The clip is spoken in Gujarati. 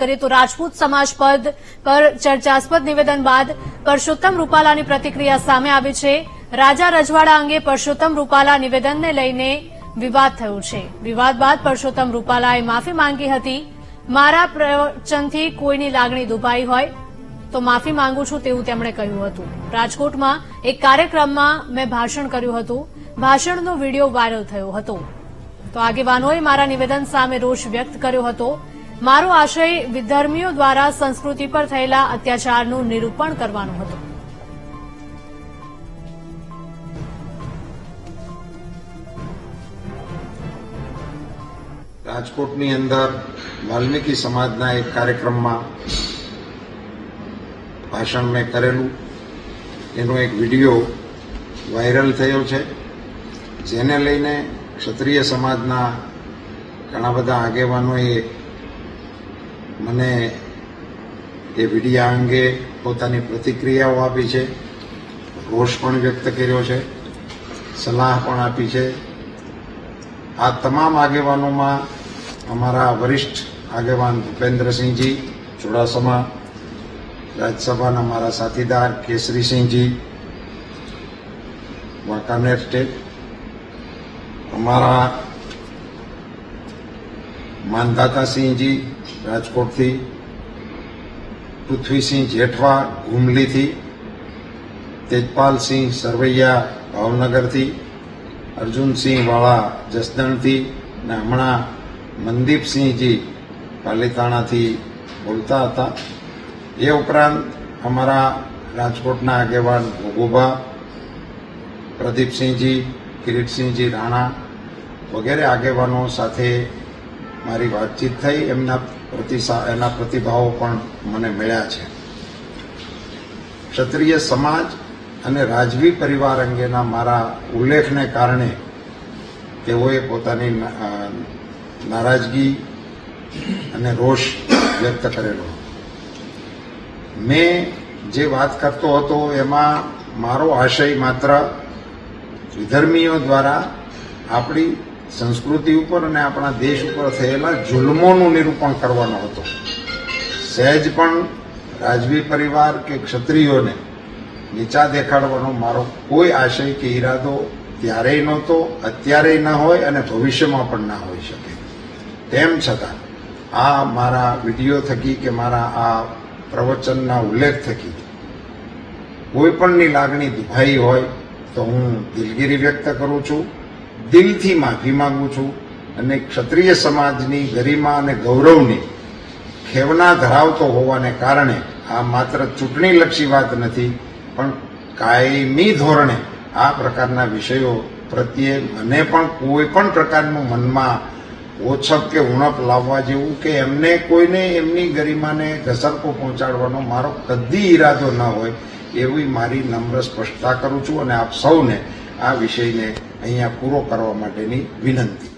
કરીએ તો રાજપૂત સમાજ પદ પર ચર્ચાસ્પદ નિવેદન બાદ પરસોત્તમ રૂપાલાની પ્રતિક્રિયા સામે આવી છે। રાજા રજવાડા અંગે પરસોત્તમ રૂપાલા નિવેદનને લઈને વિવાદ થયો છે। વિવાદ બાદ પરસોત્તમ રૂપાલાએ માફી માંગી હતી। મારા પ્રવચનથી કોઈની લાગણી દુભાઈ હોય તો માફી માંગુ છું તેવું તેમણે કહ્યું હતું। રાજકોટમાં એક કાર્યક્રમમાં મેં ભાષણ કર્યું હતું। ભાષણનો વીડિયો વાયરલ થયો હતો તો આગેવાનોએ મારા નિવેદન સામે રોષ વ્યક્ત કર્યો હતો। મારો આશય વિધર્મીઓ દ્વારા સંસ્કૃતિ પર થયેલા અત્યાચારનું નિરૂપણ કરવાનો હતો। રાજકોટની અંદર વાલ્મીકી સમાજના એક કાર્યક્રમમાં ભાષણ મેં કરેલું એનો એક વિડીયો વાયરલ થયો છે, જેને લઈને ક્ષત્રિય સમાજના ઘણા બધા આગેવાનોએ મને એ વિડીયા અંગે પોતાની પ્રતિક્રિયાઓ આપી છે, રોષ પણ વ્યક્ત કર્યો છે, સલાહ પણ આપી છે। આ તમામ આગેવાનોમાં અમારા વરિષ્ઠ આગેવાન ભૂપેન્દ્રસિંહજી ચુડાસમા, રાજ્યસભાના મારા સાથીદાર કેસરીસિંહજી વાંકાનેર સ્ટેટ, અમારા માનદાતાસિંહજી રાજકોટથી, પૃથ્વીસિંહ જેઠવા ઘુમલીથી, તેજપાલસિંહ સરવૈયા ભાવનગરથી, અર્જુનસિંહ વાળા જસદણથી અને હમણાં મનદીપસિંહજી પાલીતાણાથી બોલતા હતા। એ ઉપરાંત અમારા રાજકોટના આગેવાન ભોગુભા, પ્રદીપસિંહજી, કિરીટસિંહજી રાણા વગેરે આગેવાનો સાથે મારી વાતચીત થઈ। એના પ્રતિભાવો પણ મને મળ્યા છે। ક્ષત્રિય સમાજ અને રાજવી પરિવાર અંગેના મારા ઉલ્લેખને કારણે તેઓએ પોતાની નારાજગી અને રોષ વ્યક્ત કરેલો। મેં જે વાત કરતો હતો એમાં મારો આશય માત્ર વિધર્મીઓ દ્વારા આપણી સંસ્કૃતિ ઉપર અને આપણા દેશ ઉપર થયેલા જુલ્મોનું નિરૂપણ કરવાનો હતો। સહેજ પણ રાજવી પરિવાર કે ક્ષત્રિયોને નીચા દેખાડવાનો મારો કોઈ આશય કે ઈરાદો ત્યારેય નહોતો, અત્યારેય ન હોય અને ભવિષ્યમાં પણ ના હોઈ શકે। તેમ છતાં આ મારા વિડીયો થકી કે મારા આ પ્રવચનના ઉલ્લેખ થકી કોઈ પણની લાગણી દુભાઈ હોય તો હું દિલગીરી વ્યક્ત કરું છું, દિલથી માફી માંગુ છું અને ક્ષત્રિય સમાજની ગરિમા અને ગૌરવની ખેવના ધરાવતો હોવાને કારણે આ માત્ર ચૂંટણીલક્ષી વાત નથી, પણ કાયમી ધોરણે આ પ્રકારના વિષયો પ્રત્યે મને પણ કોઈ પણ પ્રકારનું મનમાં ઓછપ કે ઉણપ લાવવા જેવું કે એમને કોઈને એમની ગરિમાને ઘસરકો પહોંચાડવાનો મારો કદી ઈરાદો ન હોય એવી મારી નમ્ર સ્પષ્ટતા કરું છું અને આપ સૌને આ વિષયને અહીંયા પૂરો કરવા માટેની વિનંતી।